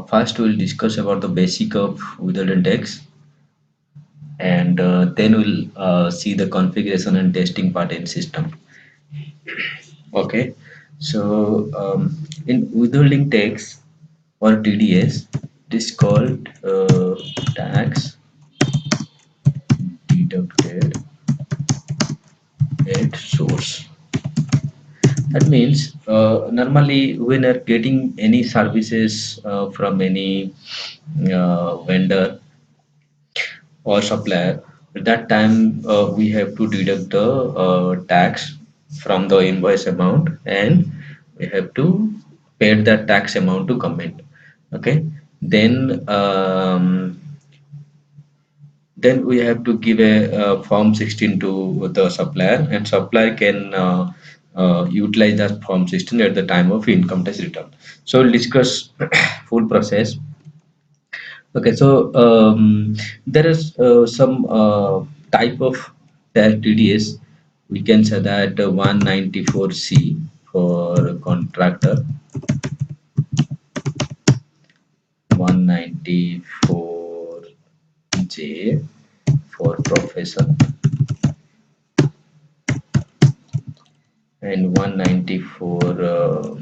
First, we'll discuss about the basic of withholding tax, and then we'll see the configuration and testing part in system. Okay, so in withholding tax or TDS, it is called tax deducted at source. That means normally when are getting any services from any vendor or supplier, at that time we have to deduct the tax from the invoice amount, and we have to pay that tax amount to government. Okay, then then we have to give a, form 16 to the supplier, and supplier can utilize that form 16 at the time of income tax return. So we'll discuss full process. Okay, so there is some type of TDS. We can say that 194C for contractor, 194J for profession, and 194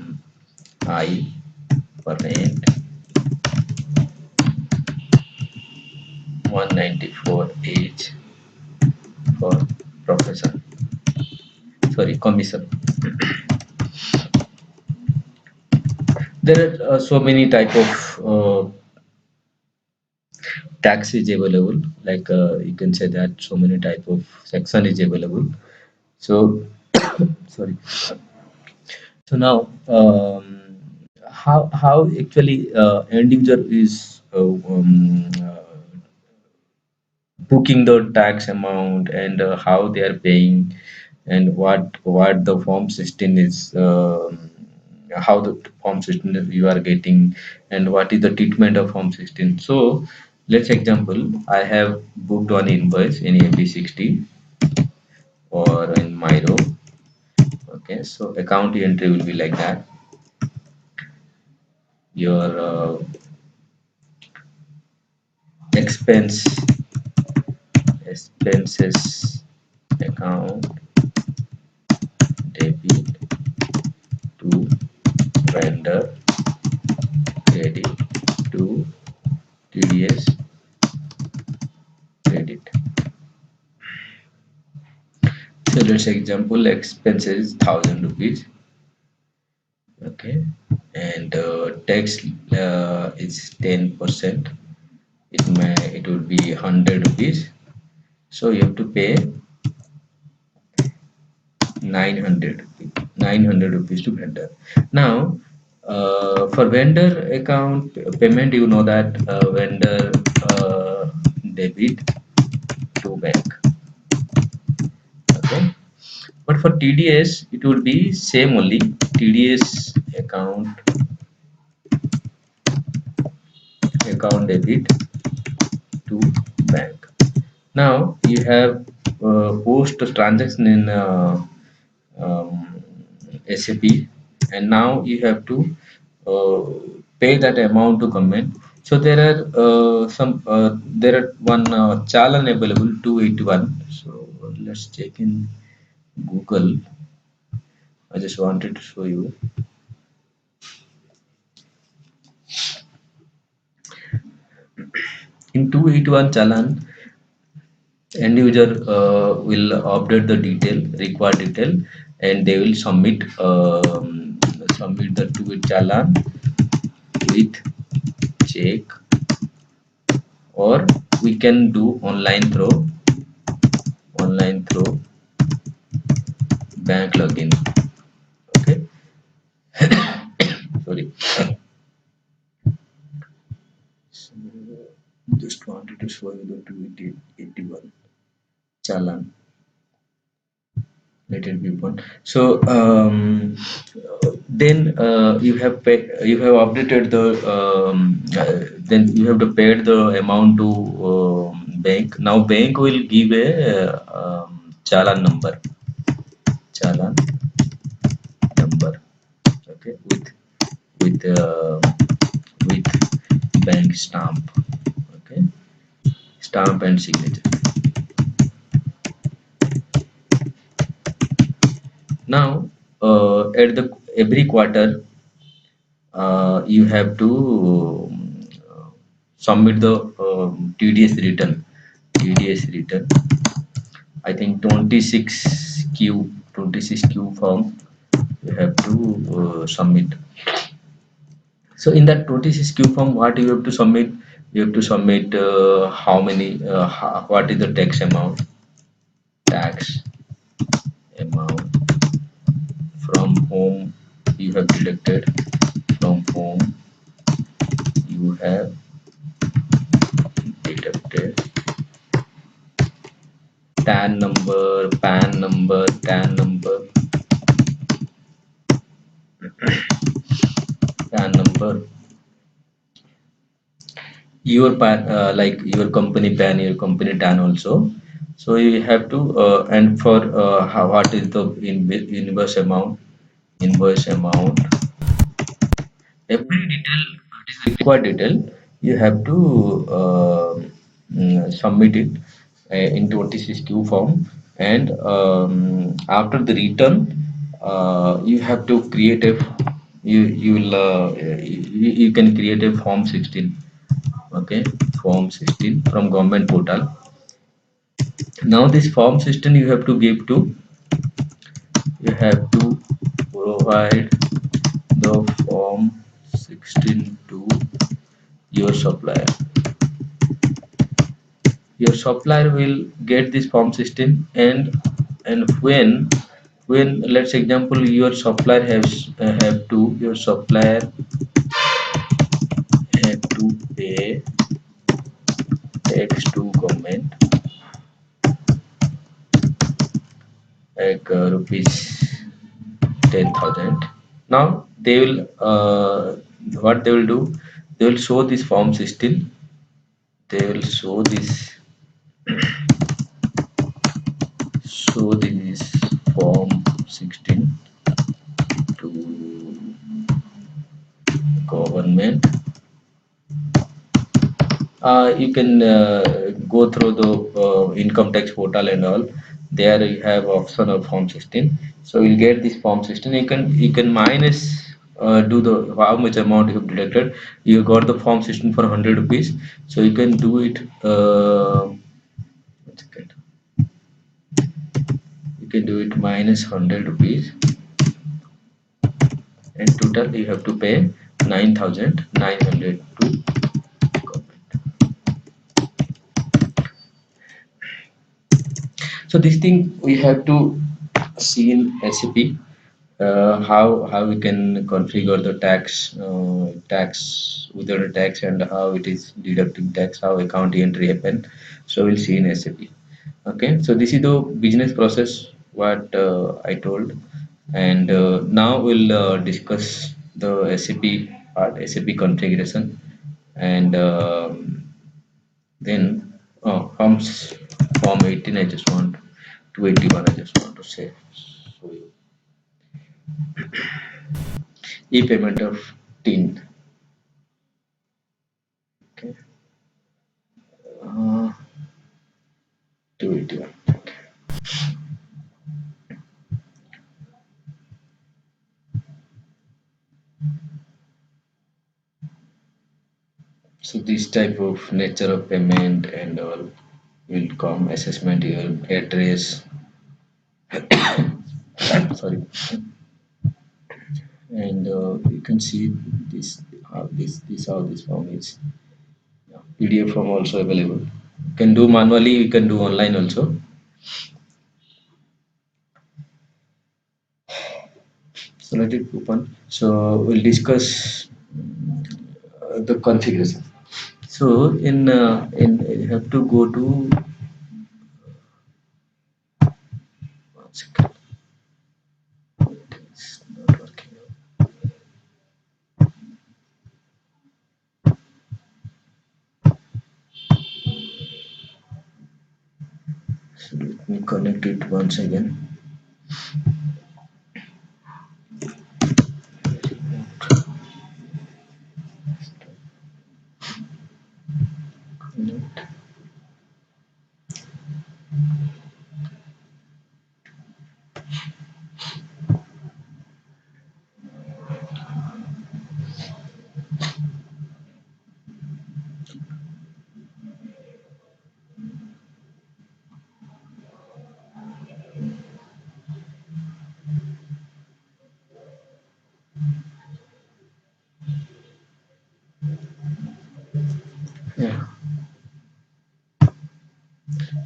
I for rent, 194 H for profession. Sorry, commission. There are so many type of tax is available. Like you can say that so many type of section is available. So sorry. So now, how actually end user is booking the tax amount, and how they are paying, and what the form system is, how the form system that you are getting, and what is the treatment of form system. So let's example, I have booked one invoice in AB60 or in Miro. Okay, so account entry will be like that. Your expense expenses account debit to vendor, credit to TDS, credit. So let's example, expenses 1,000 rupees. Okay, and tax is 10%. It would be 100 rupees. So you have to pay 900 rupees to vendor. Now, for vendor account payment, you know that vendor debit to bank. Okay, but for TDS, it will be same only. TDS account debit to bank. Now you have post transaction in SAP, and now you have to uh, pay that amount to government. So there are there are one challan available 281. So let's check in Google. I just wanted to show you. In 281 challan, end user will update the required detail, and they will submit the tweet challan with check, or we can do online through bank login. Okay, sorry. So, just wanted to show you the 281 challan. Let it be one. So then you have updated the then you have to pay the amount to bank. Now bank will give a challan number. Challan number. Okay, with stamp. Okay, stamp and signature. Now, at the every quarter, you have to submit the TDS return. TDS return. I think 26Q form you have to submit. So in that 26Q form, what you have to submit? You have to submit how many, what is the tax amount from whom you have deducted, from whom you have deducted, TAN number, your PAN, like your company PAN, your company TAN also. So you have to, and for what is the invoice amount, every detail, what is required detail, you have to submit it in 26Q form. And after the return, you have to create a, you will you can create a form 16. Okay, form 16 from government portal. Now this form 16 you have to give to, you have to provide the form 16 to your supplier. Your supplier will get this form 16, and when let's example your supplier have to, your supplier have to pay tax to government, like rupees 10,000. Now they will, what they will do, they will show this form 16, they will show this form 16 to government. You can go through the income tax portal and all. There you have option of form 16. So you'll get this form 16. You can minus, do the how much amount you have deducted. You got the form 16 for 100 rupees. So you can do it. One second. You can do it minus 100 rupees, and total you have to pay 9,900 to government. So this thing we have to see in SAP, how we can configure the tax without a tax, and how it is deducting tax, how account entry happen. So we'll see in SAP. Okay, so this is the business process what I told, and now we'll discuss the SAP part, SAP configuration, and then form 18. I just want 281. I just want to say. So e-payment of tin. Okay. 281. So this type of nature of payment and all will come assessment your address. Sorry, and you can see this how this form is. Yeah, PDF form also available. You can do manually. You can do online also. So let it open. So we'll discuss the configuration. So in you have to go to, one second. It's not working. So let me connect it once again. Yeah.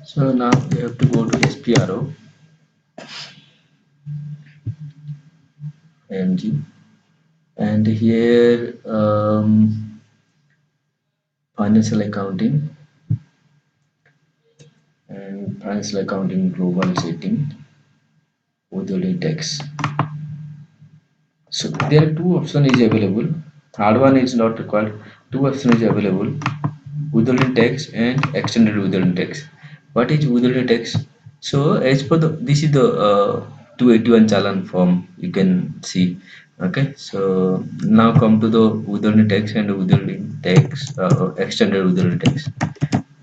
So now we have to go to SPRO, MG, and here financial accounting and financial accounting global setting with the tax. So there are two options is available. Third one is not required. Two options is available: withholding tax and extended withholding tax. What is withholding tax? So as per the this is the 281 challan form you can see. Okay, so now come to the withholding tax and withholding tax, extended withholding tax.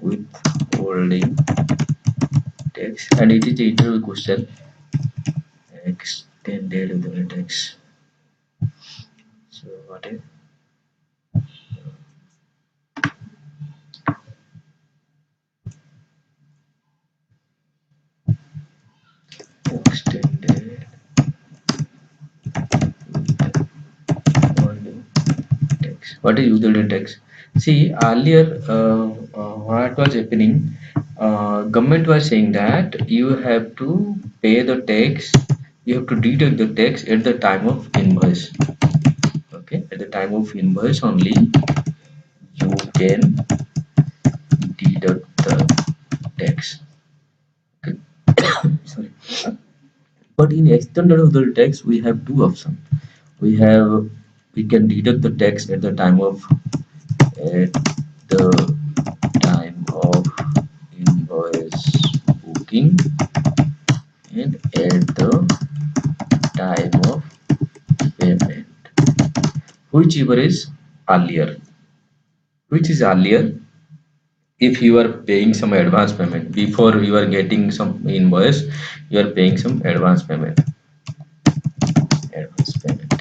Withholding tax, and it is the interview question. Extended withholding tax. So what is extended withholding tax? What is withholding tax? See, earlier, what was happening? Government was saying that you have to pay the tax, you have to deduct the tax at the time of invoice. Okay, at the time of invoice only you can deduct the tax. Okay. Sorry. But in extended withholding tax, we have two options. We have we can deduct the tax at the time of invoice booking and at the time of payment, whichever is earlier. Which is earlier? If you are paying some advance payment before you are getting some invoice, you are paying some advance payment. Advance payment.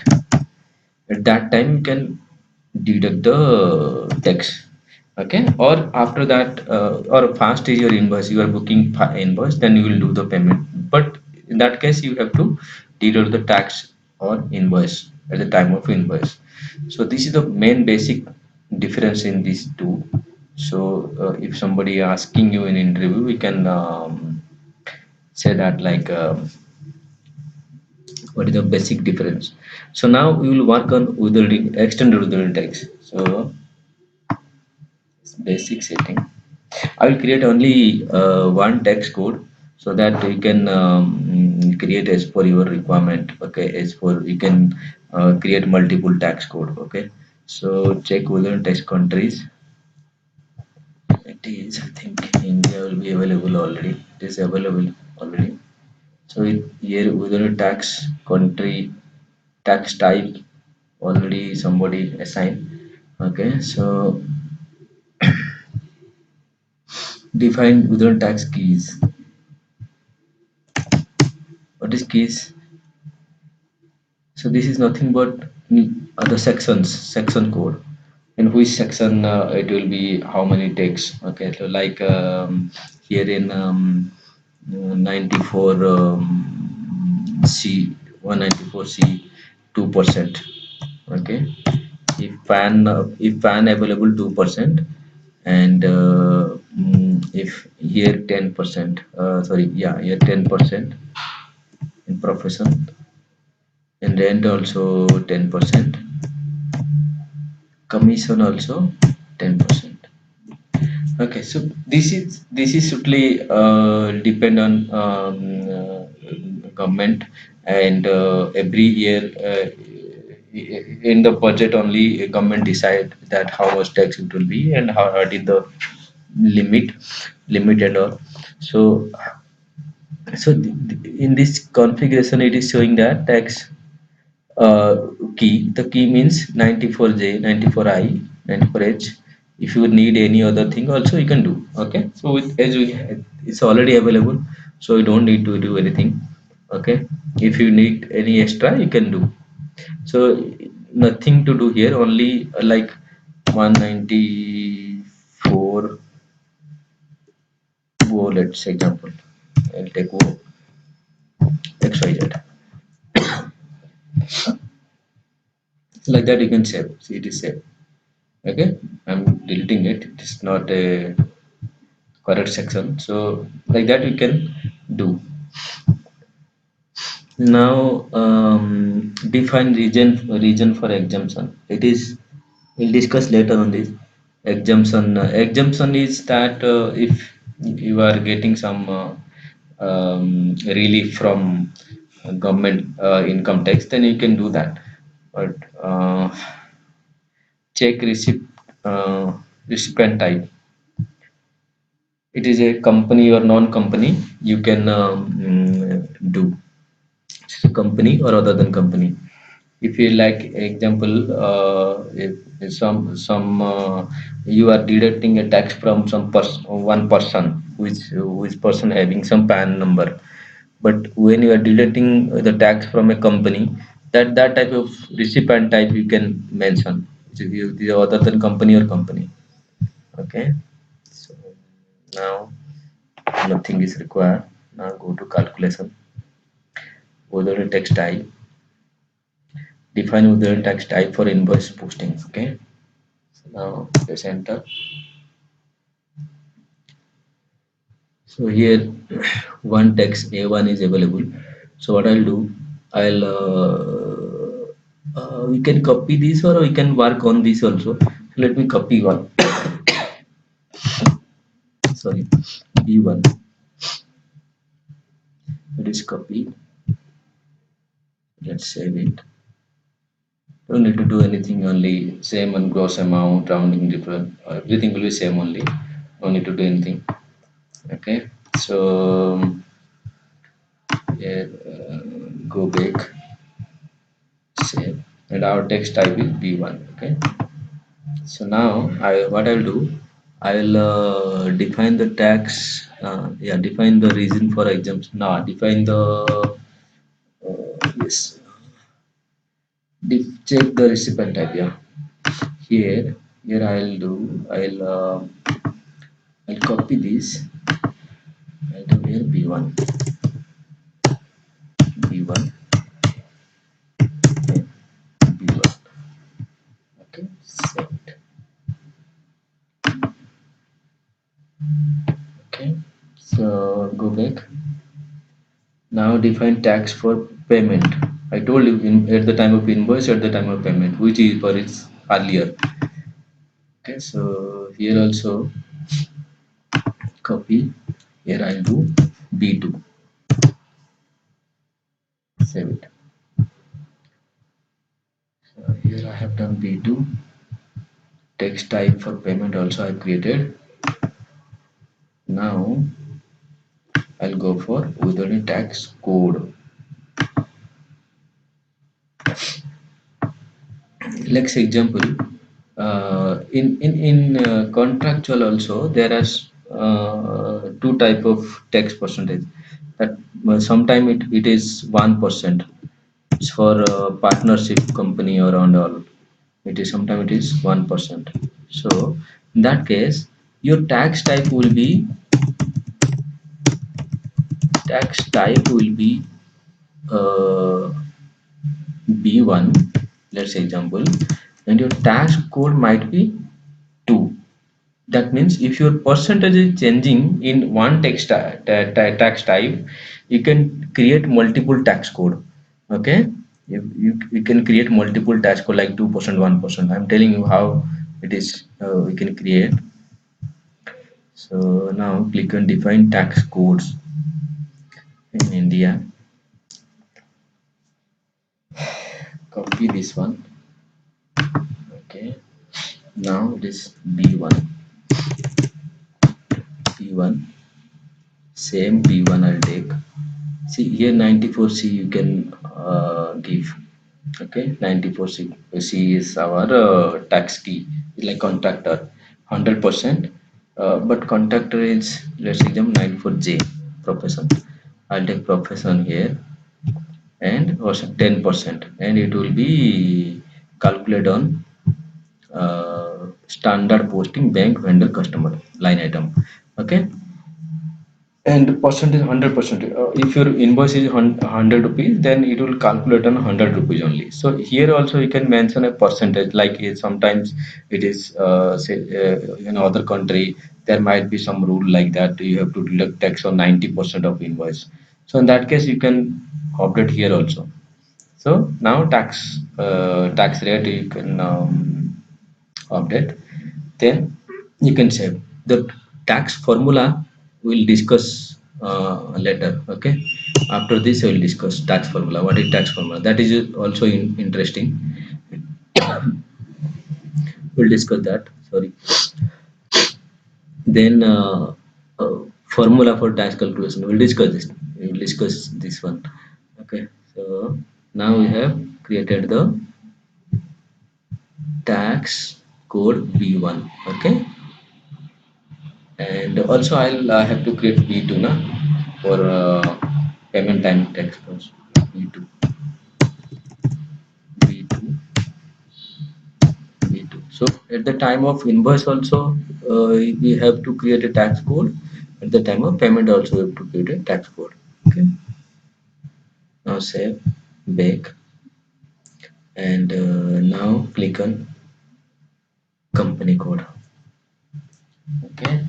At that time you can deduct the tax. Okay, or after that or fast is your invoice, you are booking invoice, then you will do the payment, but in that case you have to deduct the tax or invoice at the time of invoice. So this is the main basic difference in these two. So if somebody asking you in interview, we can say that like what is the basic difference. So now we will work on withholding, extended withholding tax. So basic setting, I will create only one text code so that you can create as per your requirement. Okay, as for you can create multiple tax code. Okay, so check within text countries. It is, I think India will be available already. It is available already. So here within a tax country, tax type already somebody assigned. Okay, so define within tax keys. What is keys? So this is nothing but the sections, section code. In which section it will be how many takes. Okay, so like here in 94 C 194 C 2%. Okay, if pan available 2%, and if here 10%, sorry, yeah, here 10% in profession, and rent also 10%, commission also 10%. Okay, so this is strictly depend on government, and every year in the budget only government decide that how much tax it will be and how what is the limit limit and all. So in this configuration it is showing that tax uh, key. The key means 94J, 94I, 94H. If you need any other thing, also you can do. Okay, so as we it's already available, so you don't need to do anything. Okay, if you need any extra, you can do. So nothing to do here. Only like 194 Go. Let's say example. I'll take O XYZ. Like that you can save. See, it is saved. Okay. I'm deleting it. It's not a correct section. So like that we can do. Now define region for exemption. It is we'll discuss later on this exemption. Exemption is that if you are getting some relief from government income tax, then you can do that. But check recipient type. It is a company or non-company. You can do it's a company or other than company. If you like example, if some you are deducting a tax from some one person, which person having some PAN number, but when you are deducting the tax from a company, that type of recipient type you can mention. So you the other than company or company. Okay, so now nothing is required. Now go to calculation. Whether text type, define whether text type for invoice posting. Okay, so now press enter. So here one text A1 is available. So what I'll do, I'll we can copy this or we can work on this also. So let me copy one. Sorry, B1. It is copied. Let's save it. Don't need to do anything. Only same and gross amount, rounding different. Everything will be same only. No need to do anything. Okay. So here go back, save, and our text type is B1. Okay. So now I what I'll do, I'll define the tax. Yeah, define the reason for exemption. Now define the yes. Check the recipient type. Yeah. Here I'll do. I'll copy this. I'll do here B1. B1. Okay. B1. Okay. Set. Okay. So go back. Now define tax for payment. I told you at the time of invoice, at the time of payment, which is for its earlier. Okay, so here also copy. Here I'll do B2. Save it. So here I have done B2. Text type for payment also I created. Now I'll go for withholding tax code. Let's example. In contractual also there are two type of tax percentage. That sometime it is 1%. It's for partnership company or and all. It is sometimes it is 1%. So in that case, your tax type will be uh, B1. Let's say example, and your tax code might be 2. That means if your percentage is changing in one tax type, you can create multiple tax code. Okay, you can create multiple tax code like 2%, 1%. I'm telling you how it is we can create. So now click on define tax codes in India. Copy this one. Okay, now it is B1. B1, same B1 I'll take. See here 94C you can give. Okay, 94C is our tax key, like contractor, 100%. But contractor is, let's examine 94J, profession. I'll take profession here and also 10%, and it will be calculated on standard posting bank vendor customer line item. Okay, and percentage 100%. If your invoice is 100 rupees, then it will calculate on 100 rupees only. So here also you can mention a percentage, like sometimes it is say in other country there might be some rule like that you have to deduct tax on 90% of invoice. So in that case you can update here also. So now tax rate you can update. Then you can save. The tax formula we'll discuss later. Okay, after this I will discuss tax formula. What is tax formula? That is also interesting. We'll discuss that. Sorry. Then formula for tax calculation. We'll discuss this. We'll discuss this one. Okay. So now we have created the tax code B1. Okay, and also I'll have to create B2 na for payment time tax codes. B2, B2, B2. So at the time of invoice also we have to create a tax code. At the time of payment also we have to create a tax code. Okay. Now save, bake, and now click on company code. Okay.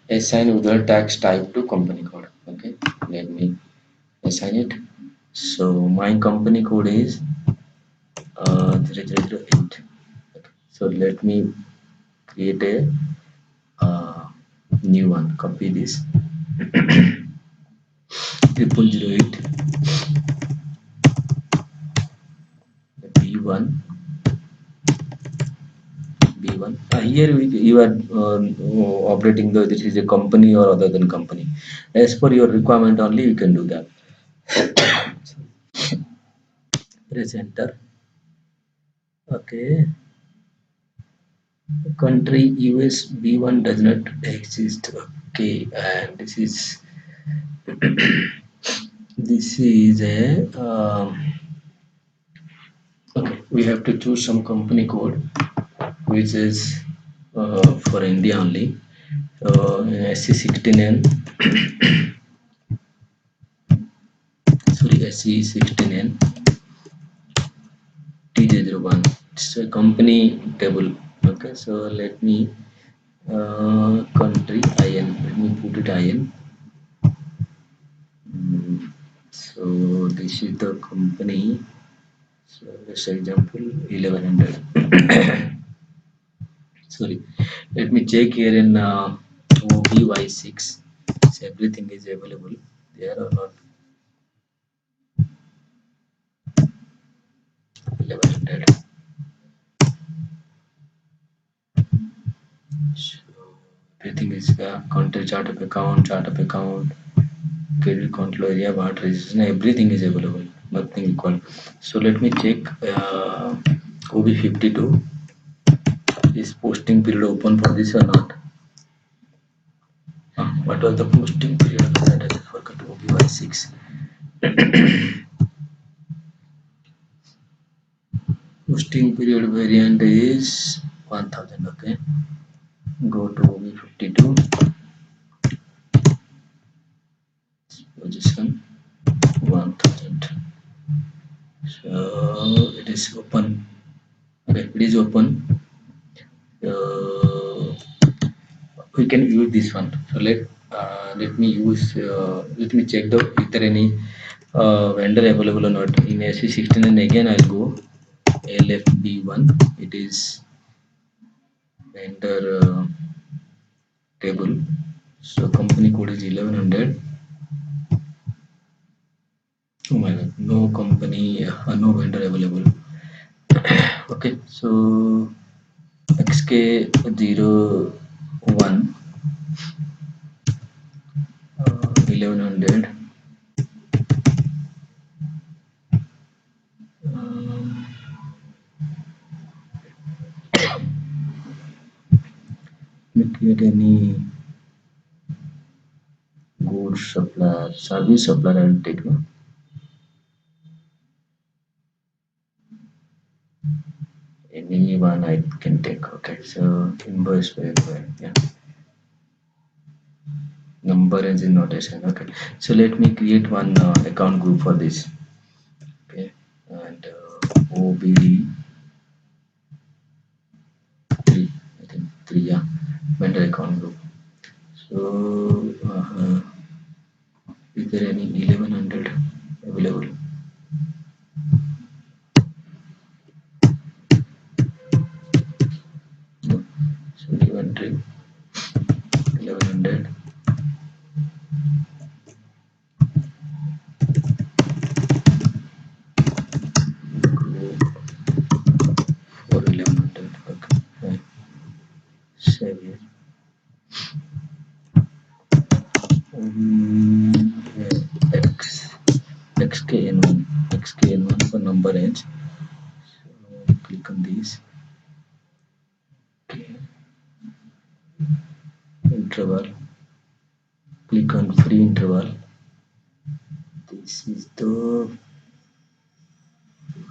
Assign other tax type to company code. Okay. Let me assign it. So my company code is 0008. Okay. So let me create a uh, new one. Copy this 0008 B1 B1. Here you are operating the this is a company or other than company. As per your requirement only you can do that. Press enter. Okay. Country US B1 does not exist. Okay, and this is a okay. We have to choose some company code which is for India only. SC16N, sorry, SC16N TJ01. It's a company table. Okay, so let me country IN. Let me put it IN. So this is the company. So let's example 1100. Sorry, let me check here in OBY6. So everything is available there or not. 1100. So everything is country chart of account, credit control area, VAT registration, everything is available. Nothing equal. So let me check OB52 is posting period open for this or not. What was the posting period of that? I forgot. OBY6. Posting period variant is 1000. Okay. Go to OB52 position 1000. So it is open. Okay, it is open. Uh, we can use this one. So let me check the is there any vendor available or not in AC16, and again I'll go LFB1. It is vendor table. So company code is 1100. Oh my god, no company, no vendor available. Okay, so XK01 1100. Um, create any goods supplier, service supplier I'll take. No? Any one I can take. Okay, so invoice where yeah. Number range in notation. Okay. So let me create one account group for this. Okay. And OBD three. I think three. Yeah. Vendor account group. So is there any 1100 available? No. So inventory 1100 group for 1100. Okay. Fine. Save here. Yeah, xkn1 for number range. So click on these. Okay. Interval. Click on free interval. This is the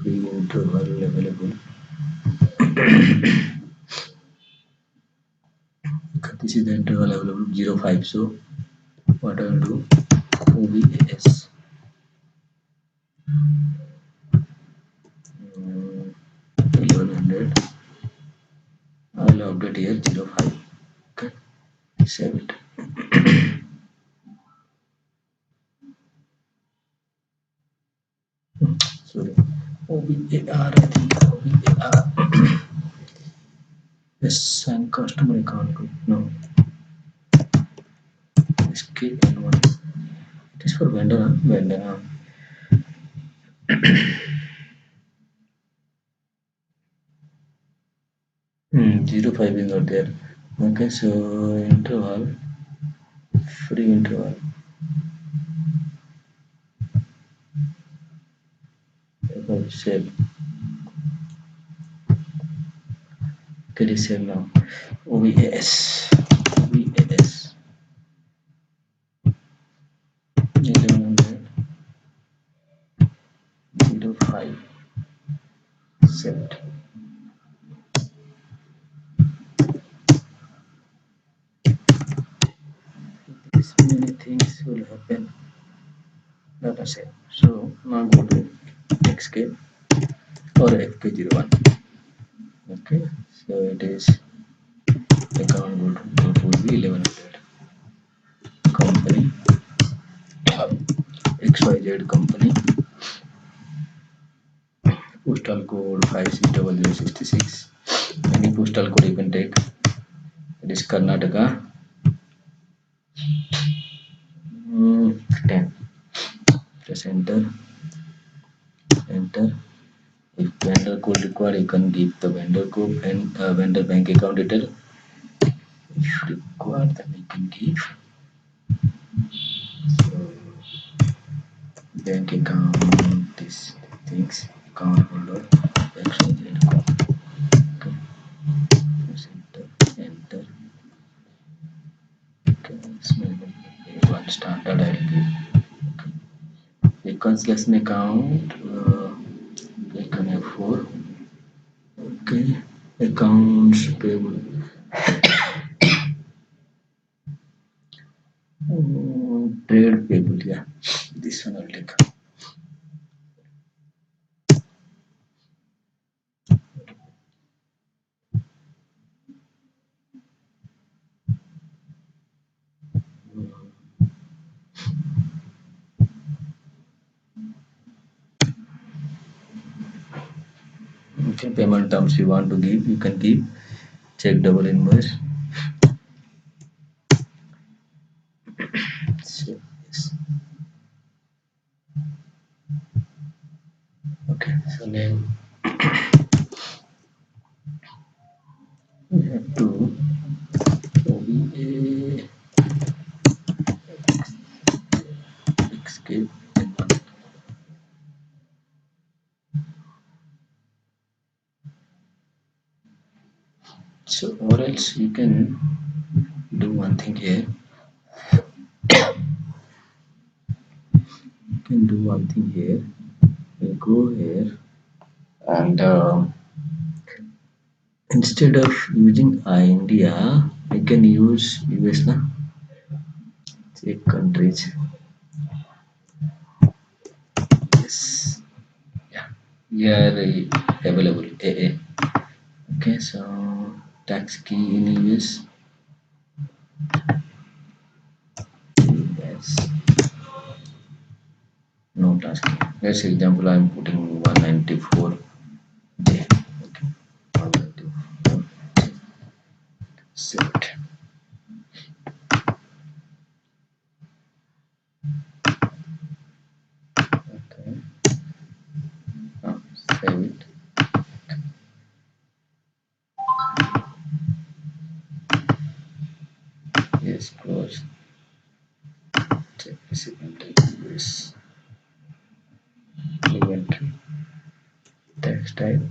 free interval available. Okay, this is the interval available 05. So what I will do, OVAS 1100. I will update here 05. Okay, save it. Sorry, OVAR. I think OVAR. Yes, and customer account group. No, SKN1. It is for vendor. Huh? Vendor. 05 is not there. Okay, so interval, free interval. Okay, save. Okay, it is save now. OVAS. OVAS. 1100 05. Saved. This many things will happen. Data save. So now go to XK or FK01. Okay, so it is account group will be 1100. Company XYZ company. Postal code 560066. Any postal code you can take. It is Karnataka. 10. Press enter. Enter. If vendor code required, you can give the vendor code and vendor bank account detail. If required, then you can give. So, bank account, this things, account holder, XYZ code. Okay. Press enter. Enter. Okay. One standard I will give. Reconciliation account. Click on F4. Okay. Accounts payable. Trade payable, yeah. This one I'll take. Okay, payment terms you want to give, you can give. Check double invoice. So, yes. Okay, so then we have to OVA escape. So, or else you can do one thing here. You can do one thing here. You go here and instead of using India, you can use US now. Check countries. Yes. Yeah. Here available AA. Okay, so tax key in US. Yes. No tax key. Let's example I'm putting 194 J. Okay. 194. Save it. Okay. Now save it. Yes, close. Check recipient US. Inventory. Tax type.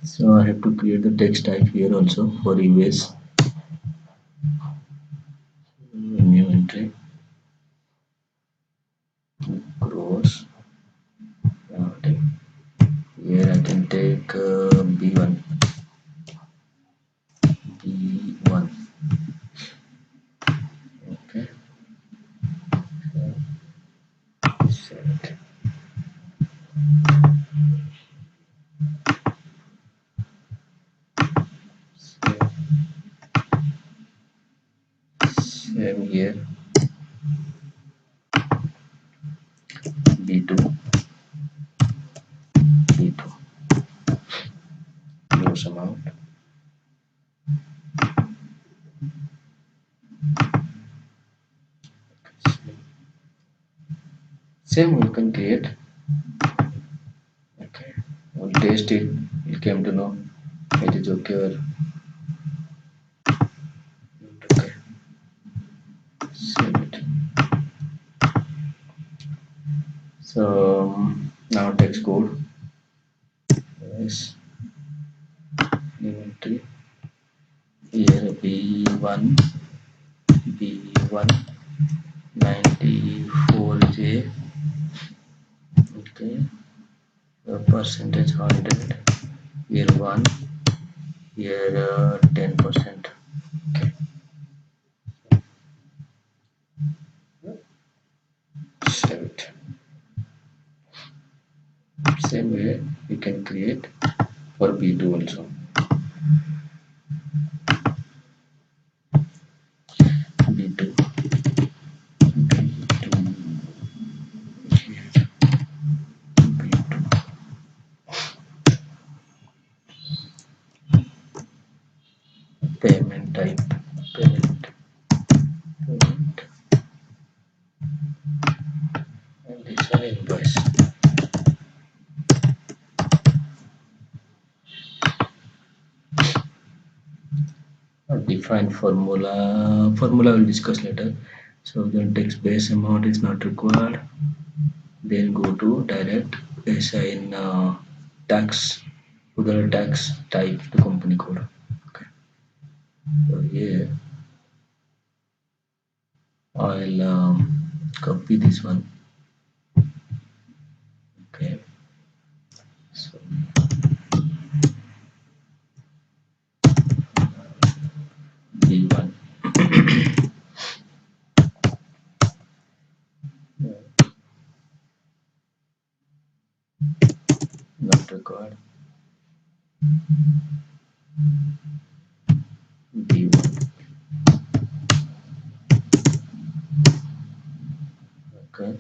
So I have to create the text type here also for US. New entry. Gross. Okay. Here I can take B1. B1. Okay. Set. Same here. B2. B2. Gross amount. Same we can create. Okay. We'll taste it. We came to know it is okay or not okay. Save it. So now text code. Yes. Inventory. Here B1. B1. 94J. Okay. The percentage 100. Here 1. Here 10%. Okay. Save it. Same way we can create for B2 also. B2. B2. B2. Payment type. Payment. Payment. And this one invoice. Define formula. Formula we'll discuss later. So then text base amount is not required. Then go to direct assign tax to the tax type to company code. Okay. So here I'll copy this one. Okay. So B1 not required. B1. Okay.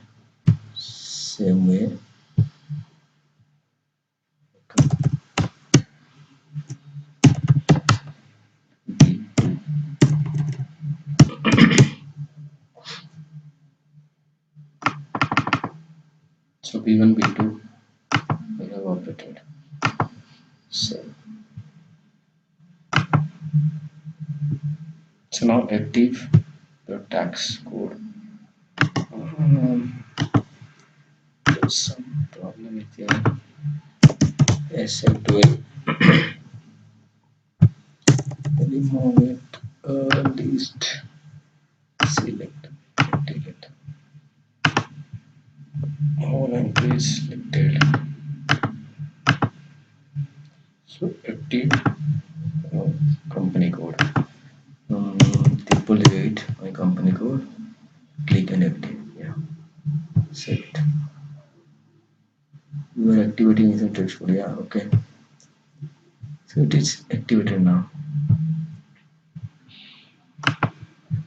Same way. Okay. B2. So B1, B2 we have operated. Same. So now active the tax code. There's some problem with your SM12. Remove it. List. Select. Delete. All entries selected. So active. company code. Triple eight my company code. Click and active. Yeah, save it. You are activating is successful. Yeah, okay. So it is activated now.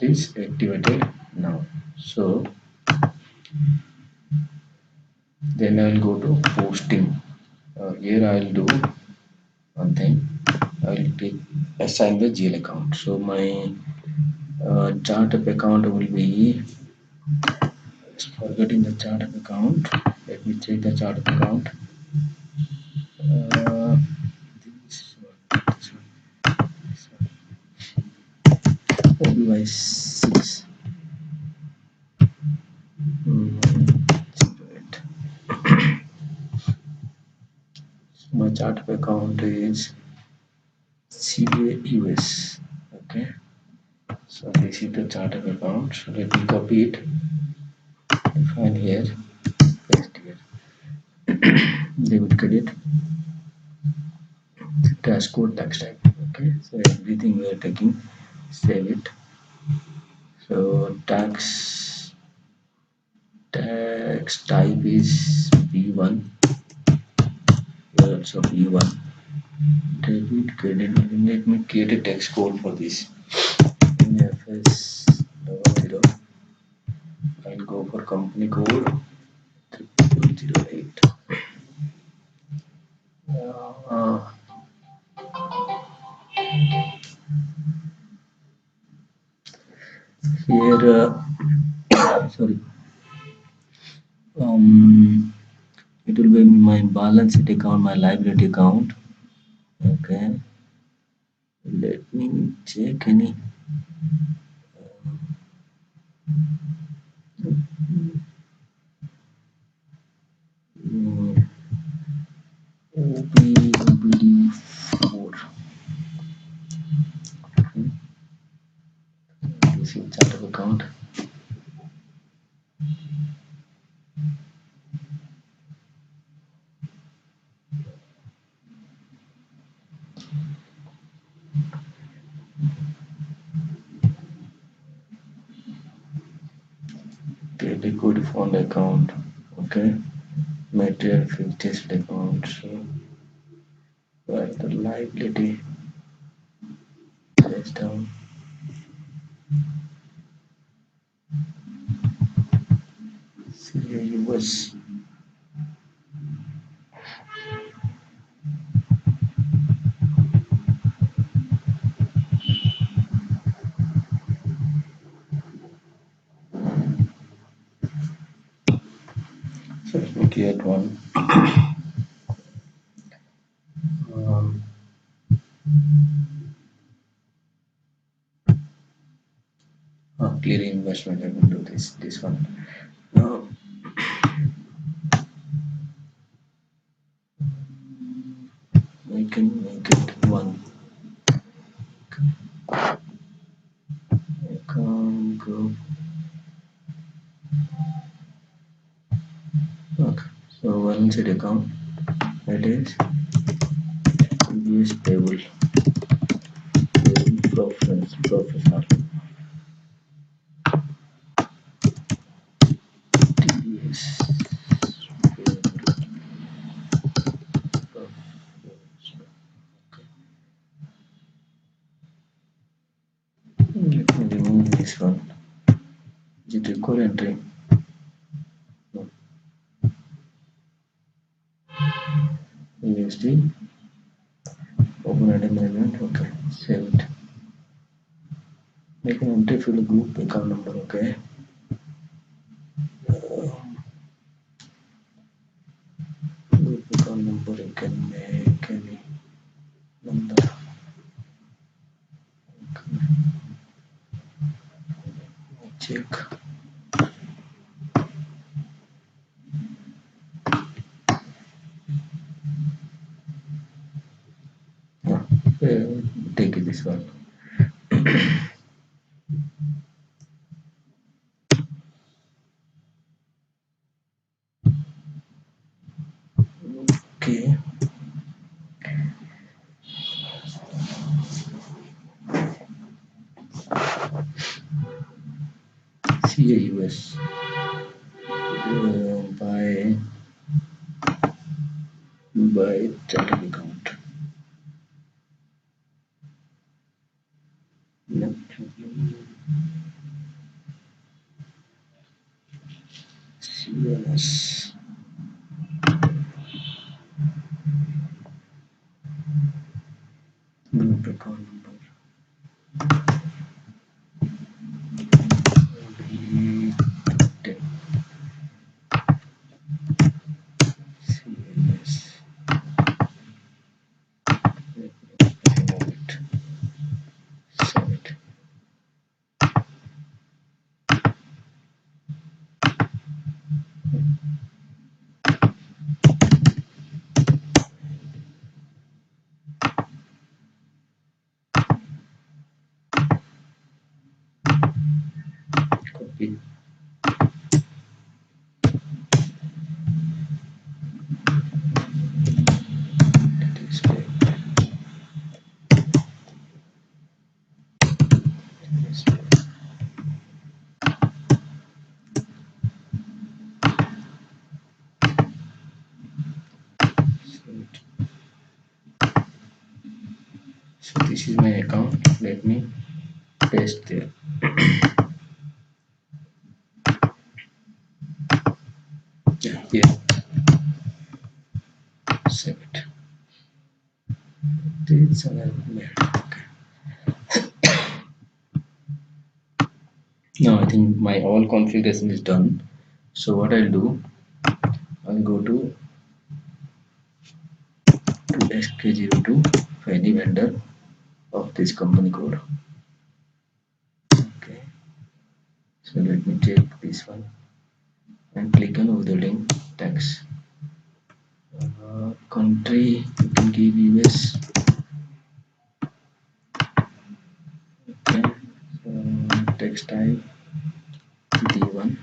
It is activated now. So then I will go to posting. Here I will do one thing. I will take assign the GL account. So my startup account will be forgetting the startup account. Let me check the startup account. This one, this one, this one. OBY6. Wait. So my startup account is CAUS. Okay. So this is the startup account. So let me copy it. Find here. Paste here. Debit credit. Dashboard tax type. Okay. So everything we are taking. Save it. So tax type is B1. Here also B1. Debit credit. Let me create a text code for this. NFS 00. I'll go for company code 3008. Uh, Here, sorry, it will be my balance sheet account, my liability account. Okay, let me check any. OBD4. This is chart of account. Okay, liquid fund account. Okay, material fixed account. So, where the liability is down. CAUS. So let me create one. Um, Clear investment. Let me do this one. Now we can make it one. Account group. Okay. So balance sheet account. That is previous table. Professional. TBS. Let me remove this one. Is it record entry? No. USD. Open item management. Okay. Save it. Make an entry for the group account number. Okay. Group account number. You can make any number. Check. Yeah. Take it this one. Okay. CAUS by chart account. No problem. CNS. Group account number. B10. CNS. Remove it. Save it. Copy. Display. Display. Save it. So this is my account. Let me paste there. Yeah, here. Save it. This another mail. Okay. Now I think my all configuration is done. So what I'll do, I'll go to SK02 for any vendor of this company code. Okay. So let me check this one and click on withholding tax. Country you can give US. Okay. Tax type D1,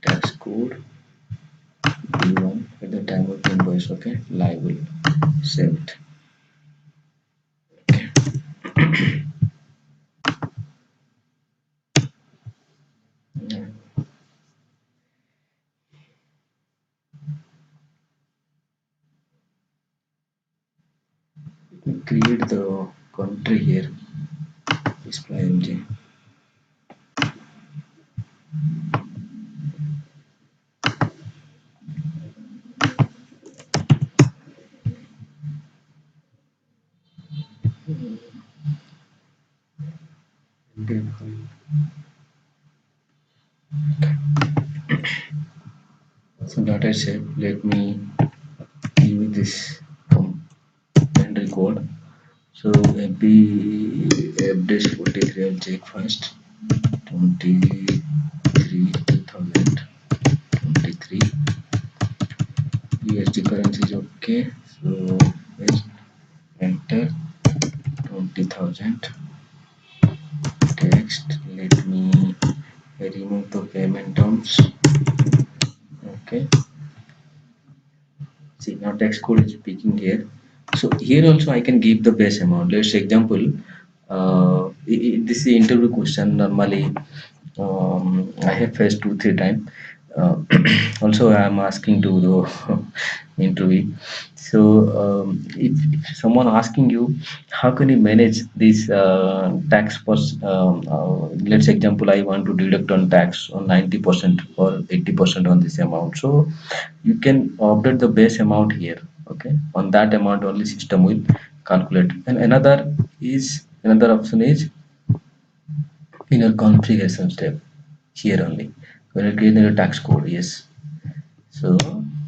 tax code D1 at the time of invoice. Okay, liable. Save it. Yeah. Let me create the country here. Display MG. So data set, let me give you this entry code. So MP dash 43 I'll check first. 23 2023 USD currency is okay. So let's enter 20,000 text. Let me remove the payment terms. Okay. See now text code is speaking here. So here also I can give the base amount. Let's say example. This is the interview question. Normally, I have faced 2 3 times. Uh, also, I am asking to the interview. So, if someone asking you, how can you manage this tax? Let's example, I want to deduct on tax on 90% or 80% on this amount. So, you can update the base amount here. Okay, on that amount only system will calculate. And another option is in your configuration step here only when you create your tax code. Yes, so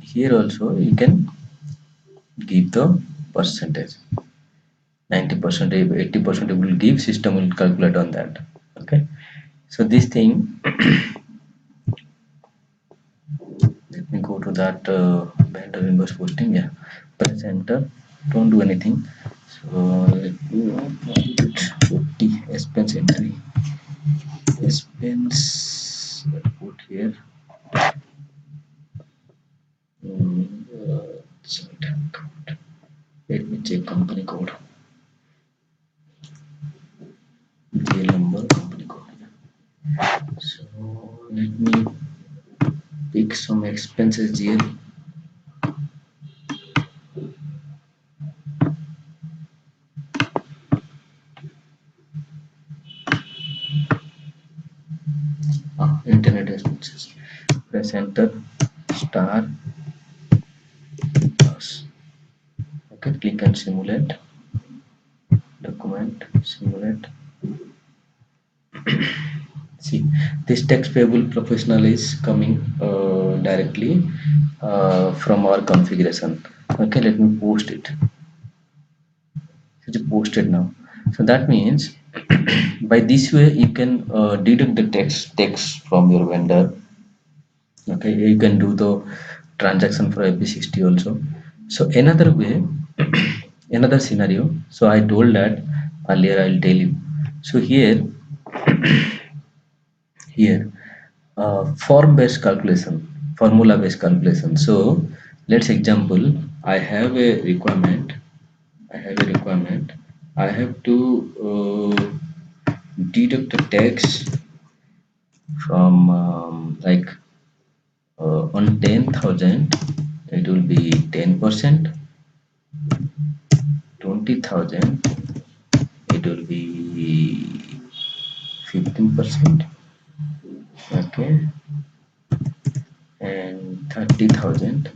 here also you can give the percentage 90%, 80% it will give, system will calculate on that. Okay, so this thing let me go to that vendor invoice posting. Yeah, press enter, don't do anything. So let me put it 50 expense entry, expense put here. Site account. Let me check company code. GL number, company code. some expenses here. Internet expenses. Press enter, star plus. Okay, click and simulate document, simulate. See, this tax payable professional is coming directly from our configuration. Okay, let me post it. It's posted now. So that means by this way you can deduct the tax from your vendor. Okay, you can do the transaction for FB60 also. So another way, another scenario. So I told that earlier, I'll tell you. So here form based calculation, formula based calculation. So let's example, I have a requirement, I have to deduct the tax from like on 10,000 it will be 10%, 20,000 it will be 15%, okay, and 30,000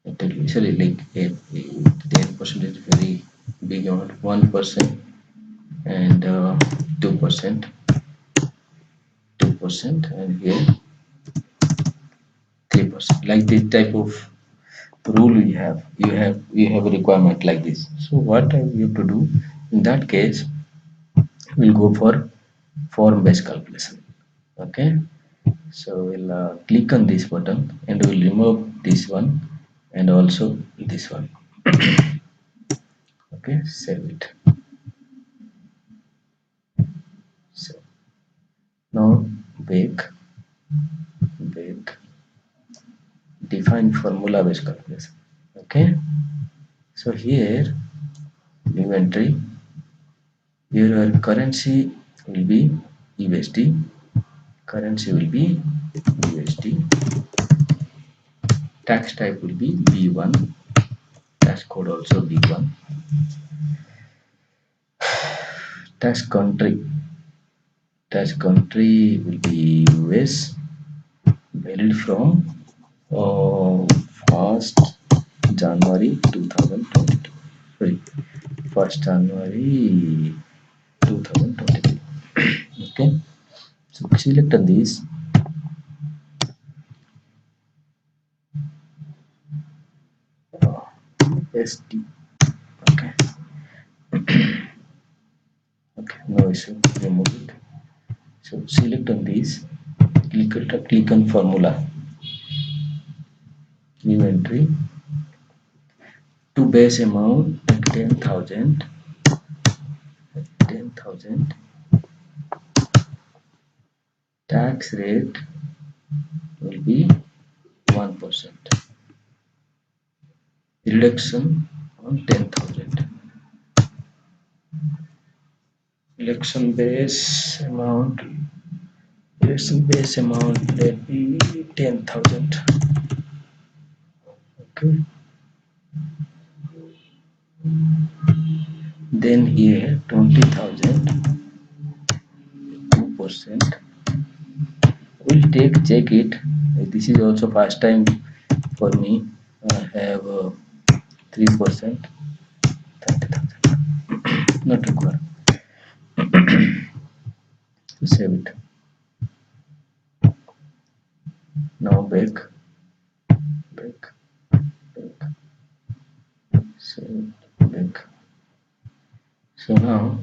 it will be, sorry, like 10% is very big amount, 1%, and 2%, 2%, and here 3%. Like this type of rule you have a requirement like this. So what we have to do in that case, we'll go for form based calculation. Okay, so we'll click on this button and we'll remove this one and also this one. Okay, save it. So now bake define formula based calculation. Okay, so here new entry, your currency will be USD, currency will be USD, tax type will be B1, tax code also B1, tax country will be US, valid from uh, 1st January 2022. Sorry, 1st January 2023. Okay, so select on this. SD. Okay, okay, no issue. Remove it. So select on this. Click on formula. New entry. To base amount like 10,000. 10,000. Tax rate will be 1%. Reduction on 10,000. Election base amount let be 10,000. Okay. Then here 20,000, 2%. We'll check it. This is also first time for me. I have 3%, 30,000. Not required. Save it. Now back, back, save, back. So now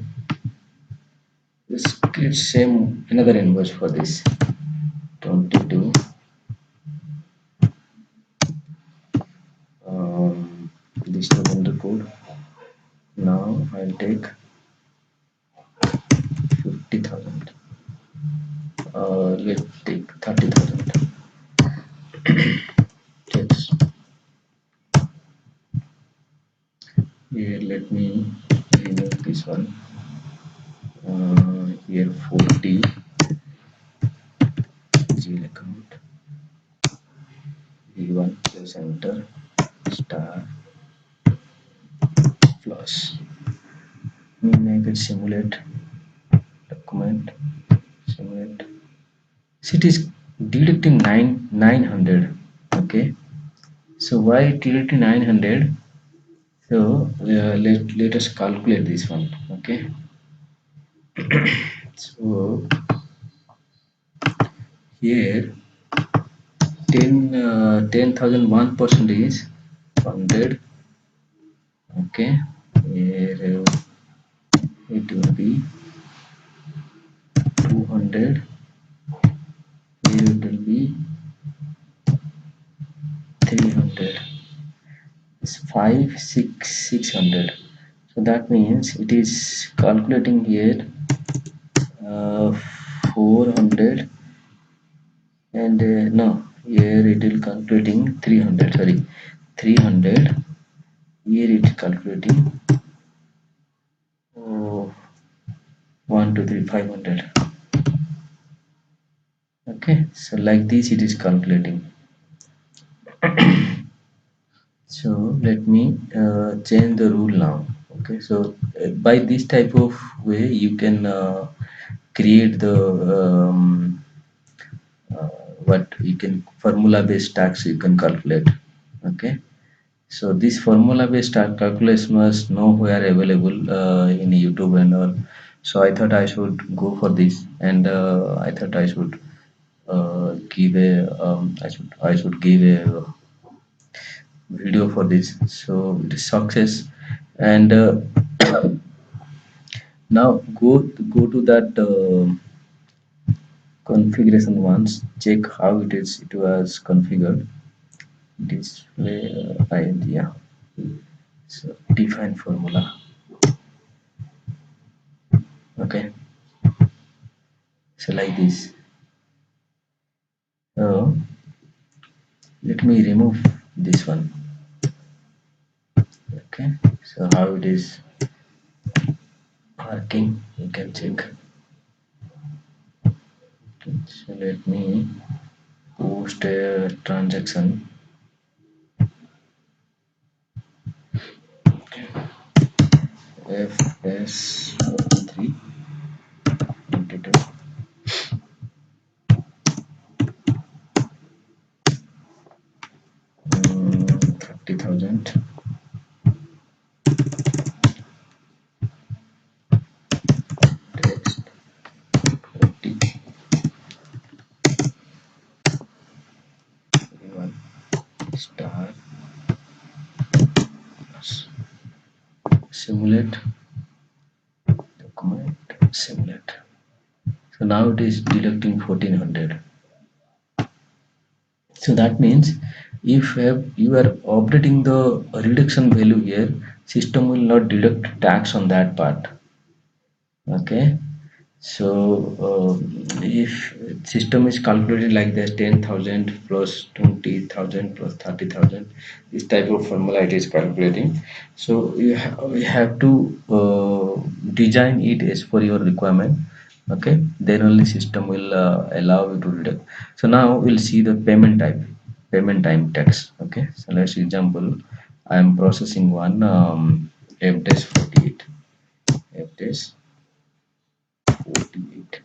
let's create same another invoice for this 22. This to vendor code. Now I'll take 50,000. Let's take 30,000. Text. Here let me remove this one. Here 40 GL account. E1 plus enter star plus we make it simulate document simulate. So it is deducting 900. Okay, so why deducting 900? So let us calculate this one. Okay, so here 10,001% is 100. Okay, here it will be 200. Here it will be 300. It's 600. So that means it is calculating here uh, 400 and no, here it will calculating 300. Sorry, 300. Here it is calculating oh, 1 2 3 500. Okay, so like this it is calculating. So let me change the rule now. Okay, so by this type of way you can create the what you can formula based tax you can calculate. Okay, so this formula based tax calculation was nowhere available in YouTube and all. So I thought I should go for this, and I thought I should give a I should give a video for this. So it is success, and now go to that configuration once, check how it was configured. Display idea. So define formula. Okay, so like this. So let me remove this one. Okay, so how it is working you can check. Okay, so let me post a transaction. FS43 22 30,000 text 40 one star plus simulate document simulate. So now it is deducting 1400. So that means if you are updating the reduction value here, system will not deduct tax on that part. Okay, so if system is calculated like this 10,000 plus 20,000 plus 30,000, this type of formula it is calculating. So you have to design it as per your requirement. Okay, then only system will allow you to deduct. So now we'll see the payment time tax. Okay, so let's example I am processing one FDES 48 FDES 48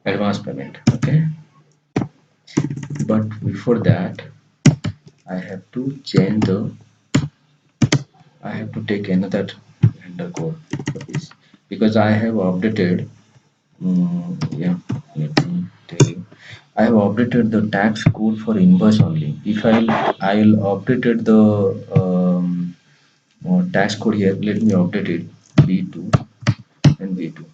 advance payment. Okay, but before that I have to change the I have to take another vendor code for this because I have updated. Yeah, let me tell you, I have updated the tax code for invoice only. If I'll updated the tax code here, let me update it B2 and B2.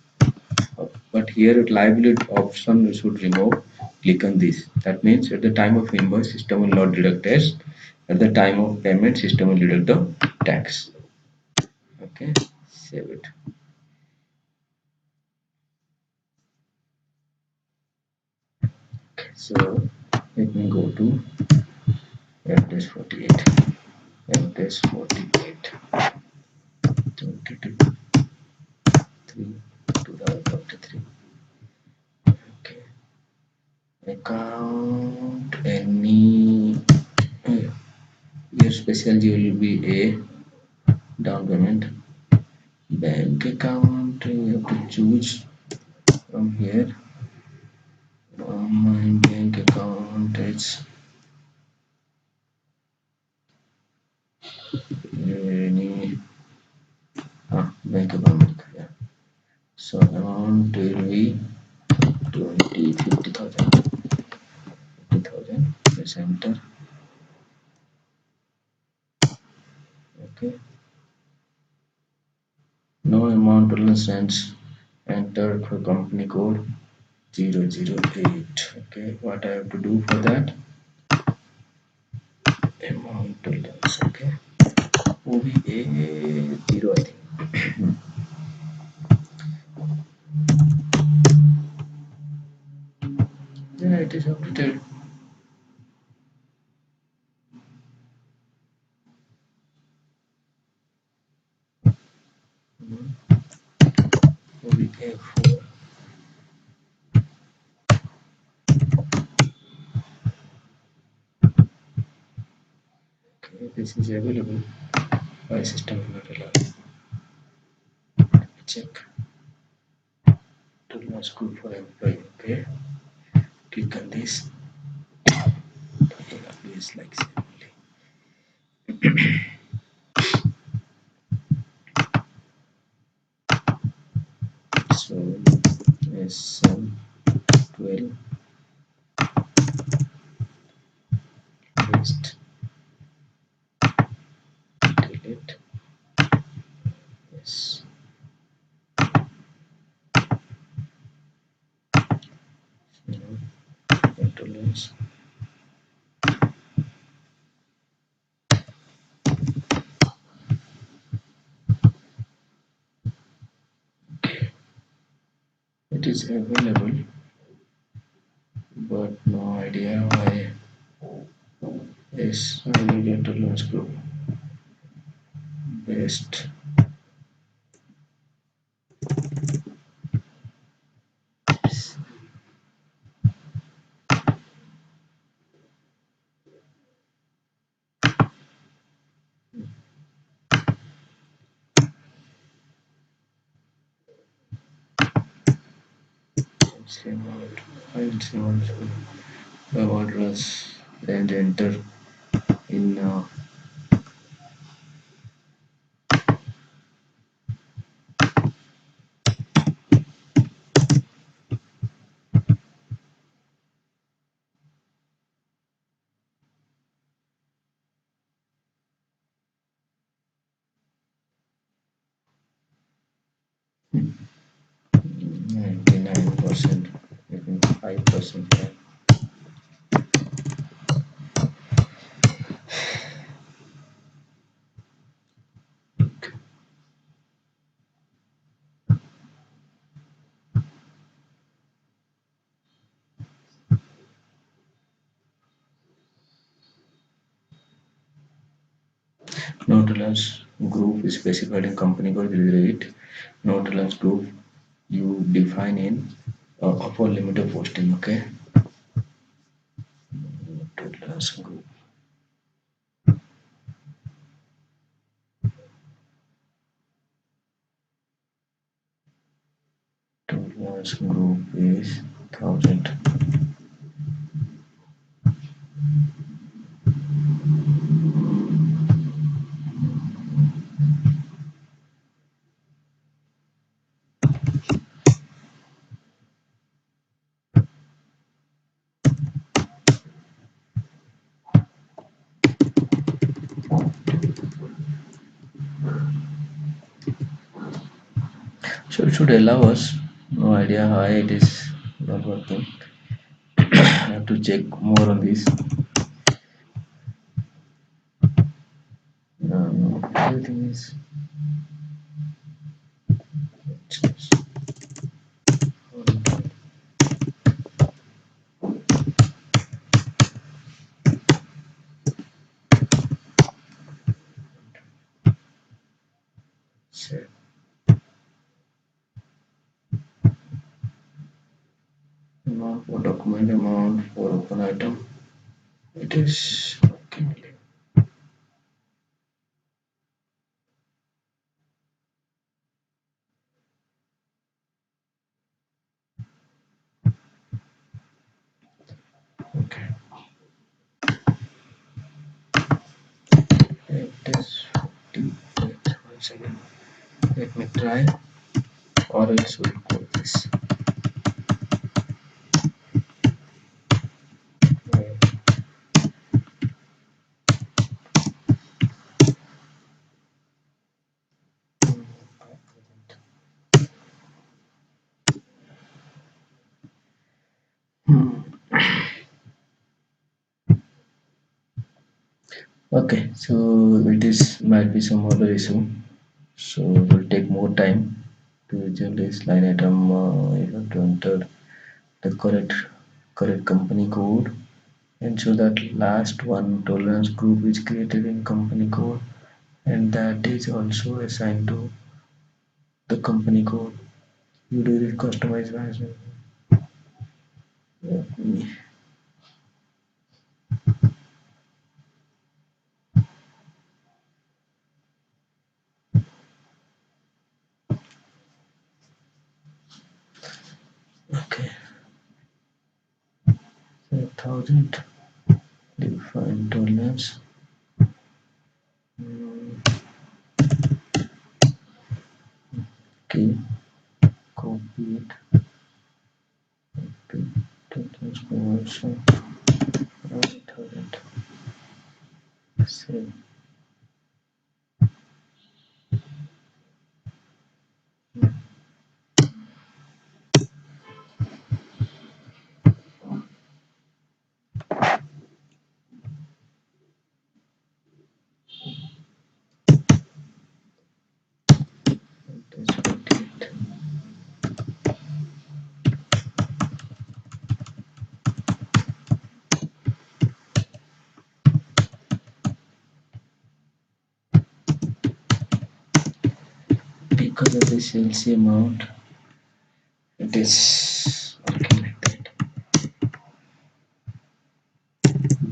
But here at liability option we should remove. Click on this. That means at the time of invoice system will not deduct tax. At the time of payment system will deduct the tax. Okay, save it. Okay, so let me go to FDES 48. FDES 48. 22 3 2023. Okay. Account any special G will be A, down payment. Bank account, you have to choose from here. My bank account is any bank account. Yeah. So amount will be 50,000. 50,000. Press enter. Okay. No amount tolerance sense. Enter for company code 008. Okay. What I have to do for that? Amount tolerance. Okay. OBA 0 I think. Yeah, it is updated. OBA 4. Okay, this is available. My system will not allow. Check. Tolerance group for employee. Okay. Click on this. Please like simply. So S12 list delete. Yes. Tolerance. It is available, but no idea why. Yes, I need a tolerance group based. Same out. File same out. Address and enter in. Hmm, 99%, maybe 5%. No tolerance group is specified in company code 008. No tolerance group you define in upper limit of posting. Okay. Tolerance group. Tolerance group is 1000. So it should allow us. No idea why it is not working. I have to check more on this. No, everything is set. Amount for document, amount for open item. It is okay. Second, let me try, or else we'll close this. Okay, so it is might be some other issue. So it will take more time to visualize line item. You have to enter the correct company code. Ensure that last one tolerance group is created in company code, and that is also assigned to the company code. You do the customize management. Let me- Okay, so 1000 define tolerance. Mm, Okay, copy it. Okay, tolerance conversion. 1000. Save. That's 48. Because of the sales amount, it is working like that.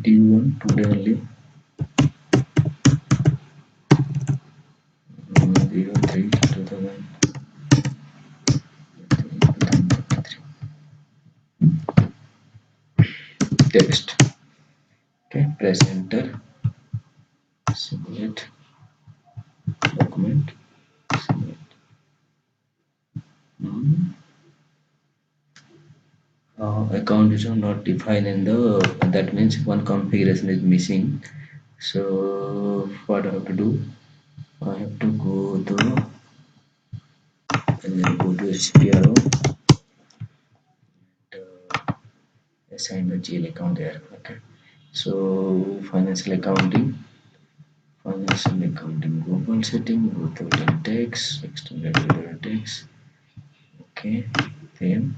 D1 today only. Zero 03 2023. Text. Okay, press enter. Simulate document. Simulate. Mm. Account is not defined in the, that means one configuration is missing. So what I have to do? I have to go to, and then go to SPRO, and assign the GL account there. Okay. So financial accounting global setting, withholding tax, extended withholding tax. Okay. Then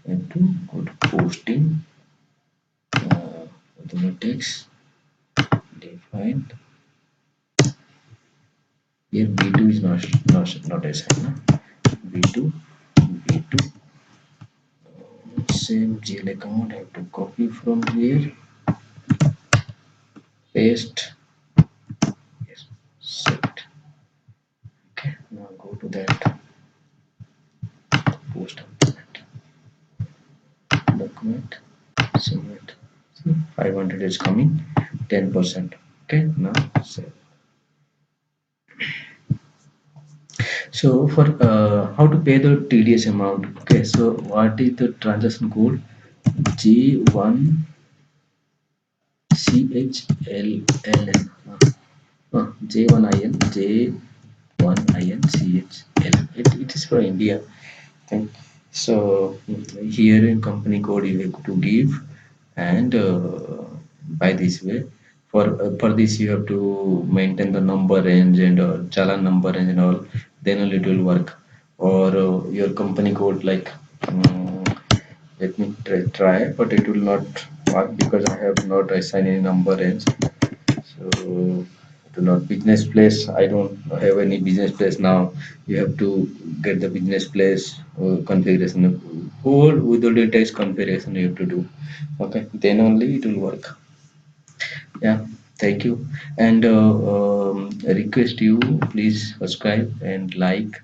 I have to go to posting, withholding tax, define. Here B2 is not assigned. B2, B2, same GL account. I have to copy from here, paste, yes, set. Okay, now go to that post document, submit. See, 500 is coming, 10%. Okay, now save. So for how to pay the TDS amount? Okay, so what is the transaction code? J1 CHLLN. J1IN J1INCHL. It is for India. Okay. So here in company code you have to give, and by this way, for this you have to maintain the number range and challan number range and all. Then only it will work. Or your company code like, let me try, but it will not work because I have not assigned any number range. So do not business place. I don't have any business place now. You have to get the business place configuration. Whole with the text configuration you have to do. Okay, then only it will work. Yeah, thank you. And I request you please subscribe and like